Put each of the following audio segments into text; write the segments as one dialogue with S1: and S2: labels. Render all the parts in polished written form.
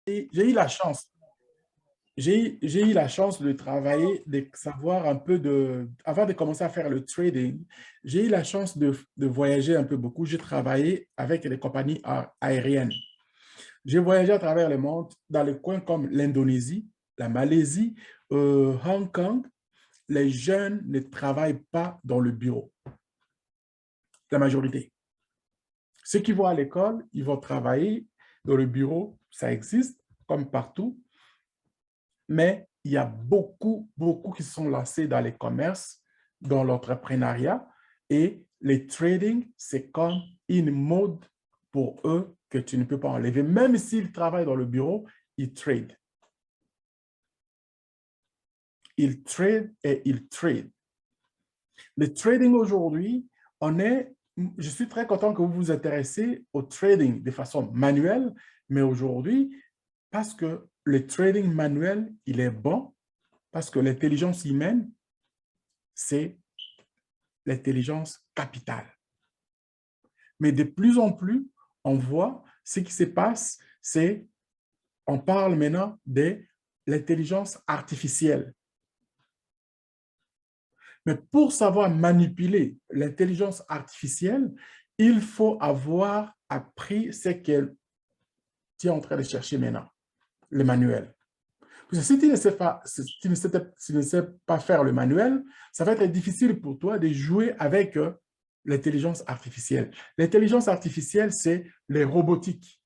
S1: j'ai eu la chance. J'ai eu la chance de travailler, de savoir un peu avant de commencer à faire le trading, j'ai eu la chance de voyager un peu beaucoup. J'ai travaillé avec les compagnies aériennes. J'ai voyagé à travers le monde dans les coins comme l'Indonésie, la Malaisie, Hong Kong. Les jeunes ne travaillent pas dans le bureau, la majorité. Ceux qui vont à l'école, ils vont travailler dans le bureau, ça existe comme partout, mais il y a beaucoup qui sont lancés dans les commerces, dans l'entrepreneuriat, et les trading, c'est comme une mode pour eux que tu ne peux pas enlever. Même s'ils travaillent dans le bureau, ils tradent. Ils tradent et ils tradent. Le trading aujourd'hui, je suis très content que vous vous intéressez au trading de façon manuelle, mais aujourd'hui, parce que le trading manuel, il est bon, parce que l'intelligence humaine, c'est l'intelligence capitale. Mais de plus en plus, on voit ce qui se passe, c'est, on parle maintenant de l'intelligence artificielle. Mais pour savoir manipuler l'intelligence artificielle, il faut avoir appris ce que tu es en train de chercher maintenant, le manuel. Parce que si tu ne sais pas, tu ne sais pas faire le manuel, ça va être difficile pour toi de jouer avec l'intelligence artificielle. L'intelligence artificielle, c'est les robotiques.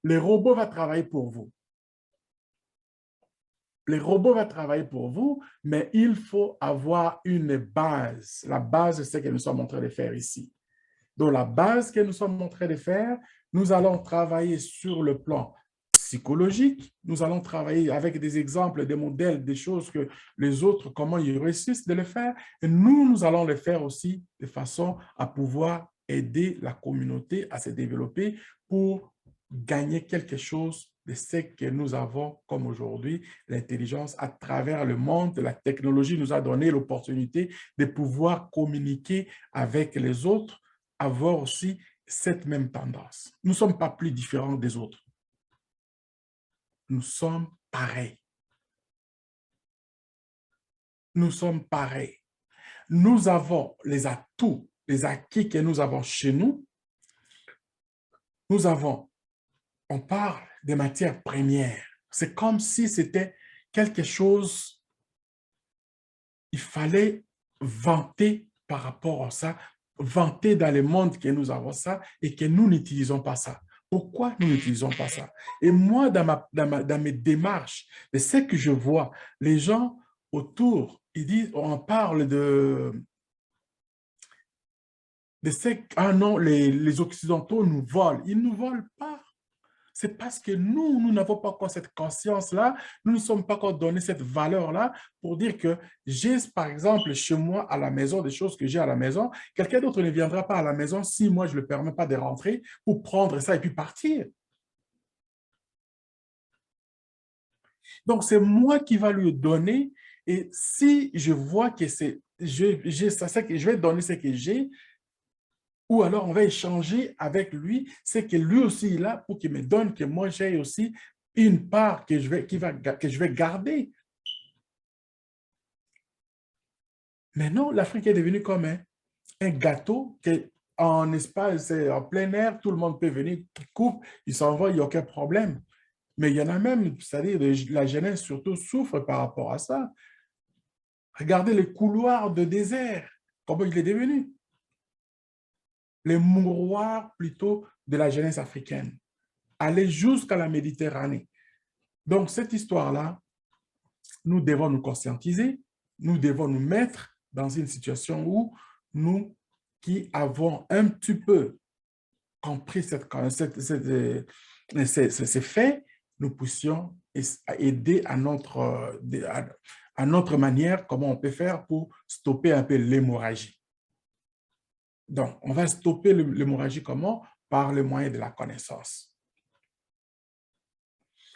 S1: Les robots vont travailler pour vous. Les robots vont travailler pour vous, mais il faut avoir une base. La base, c'est ce que nous sommes en train de faire ici. Donc, la base que nous sommes en train de faire, nous allons travailler sur le plan psychologique. Nous allons travailler avec des exemples, des modèles, des choses que les autres, comment ils réussissent de le faire. Et nous allons le faire aussi de façon à pouvoir aider la communauté à se développer pour gagner quelque chose de ce que nous avons comme aujourd'hui, l'intelligence à travers le monde. La technologie nous a donné l'opportunité de pouvoir communiquer avec les autres, avoir aussi cette même tendance. Nous ne sommes pas plus différents des autres. Nous sommes pareils. Nous sommes pareils. Nous avons les atouts, les acquis que nous avons chez nous. Nous avons, on parle des matières premières. C'est comme si c'était quelque chose, il fallait vanter par rapport à ça, vanter dans le monde que nous avons ça et que nous n'utilisons pas ça. Pourquoi nous n'utilisons pas ça? Et moi, dans mes démarches, de ce que je vois, les gens autour, ils disent, on parle de ce ah non, les Occidentaux nous volent. Ils ne nous volent pas. C'est parce que nous n'avons pas encore cette conscience-là, nous ne sommes pas encore donné cette valeur-là pour dire que j'ai, par exemple, chez moi, à la maison, des choses que j'ai à la maison, quelqu'un d'autre ne viendra pas à la maison si moi, je ne le permets pas de rentrer pour prendre ça et puis partir. Donc, c'est moi qui va lui donner et si je vois que c'est, j'ai ça, je vais donner ce que j'ai, ou alors on va échanger avec lui, c'est que lui aussi il a pour qu'il me donne, que moi j'ai aussi une part que je vais garder. Mais non, l'Afrique est devenue comme un gâteau que en espace, en plein air, tout le monde peut venir, qui coupe, il s'en va, il n'y a aucun problème. Mais il y en a même, c'est-à-dire la jeunesse surtout souffre par rapport à ça. Regardez les couloirs de désert, comment il est devenu. Les mouroirs plutôt de la jeunesse africaine. Aller jusqu'à la Méditerranée. Donc, cette histoire-là, nous devons nous conscientiser, nous devons nous mettre dans une situation où nous qui avons un petit peu compris ces faits, nous puissions aider à notre manière, comment on peut faire pour stopper un peu l'hémorragie. Donc, on va stopper l'hémorragie comment? Par le moyen de la connaissance.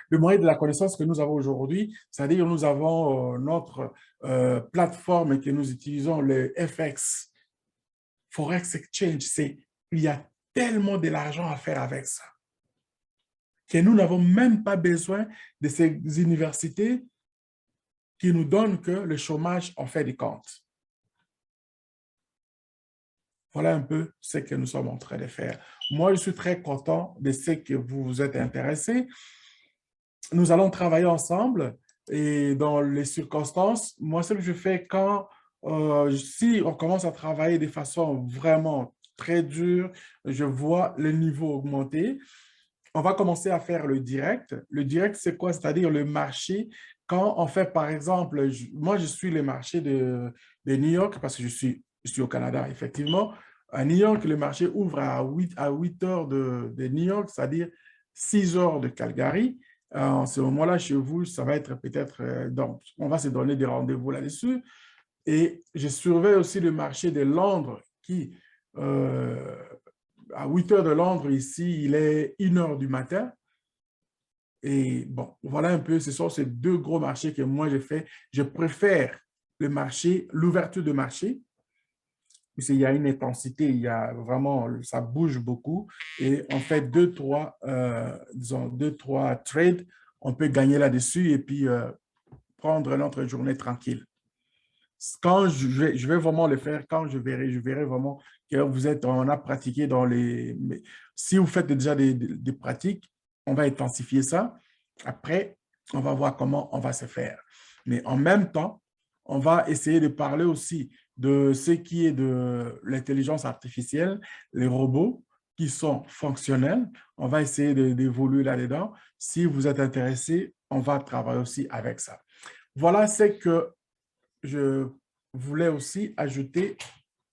S1: Le moyen de la connaissance que nous avons aujourd'hui, c'est-à-dire nous avons notre plateforme que nous utilisons, le FX, Forex Exchange, il y a tellement de l'argent à faire avec ça. que nous n'avons même pas besoin de ces universités qui nous donnent que le chômage en fait des comptes. Voilà un peu ce que nous sommes en train de faire. Moi, je suis très content de ce que vous vous êtes intéressés. Nous allons travailler ensemble et dans les circonstances, moi, ce que je fais quand, si on commence à travailler de façon vraiment très dure, je vois le niveau augmenter, on va commencer à faire le direct. Le direct, c'est quoi? C'est-à-dire le marché. Quand on fait, par exemple, moi, je suis le marché de New York parce que je suis au Canada, effectivement. À New York, le marché ouvre à 8 heures de New York, c'est-à-dire 6 heures de Calgary. En ce moment-là, chez vous, ça va être peut-être, donc, on va se donner des rendez-vous là-dessus. Et je surveille aussi le marché de Londres qui, euh, à 8 heures de Londres, ici, il est 1 heure du matin. Et bon, voilà un peu, ce sont ces deux gros marchés que moi je fais. Je préfère le marché, l'ouverture de marché, puisqu'il y a une intensité, il y a vraiment, ça bouge beaucoup. Et on fait disons, deux, trois trades, on peut gagner là-dessus et puis prendre notre journée tranquille. Quand je vais vraiment le faire, quand je verrai vraiment que vous êtes, on a pratiqué dans si vous faites déjà des pratiques, on va intensifier ça. Après, on va voir comment on va se faire. Mais en même temps, on va essayer de parler aussi de ce qui est de l'intelligence artificielle, les robots qui sont fonctionnels. On va essayer d'évoluer là-dedans. Si vous êtes intéressé, on va travailler aussi avec ça. Voilà ce que je voulais aussi ajouter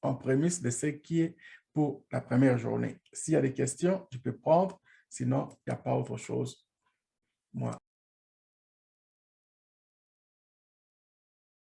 S1: en prémisse de ce qui est pour la première journée. S'il y a des questions, je peux prendre. Sinon, il n'y a pas autre chose. Moi,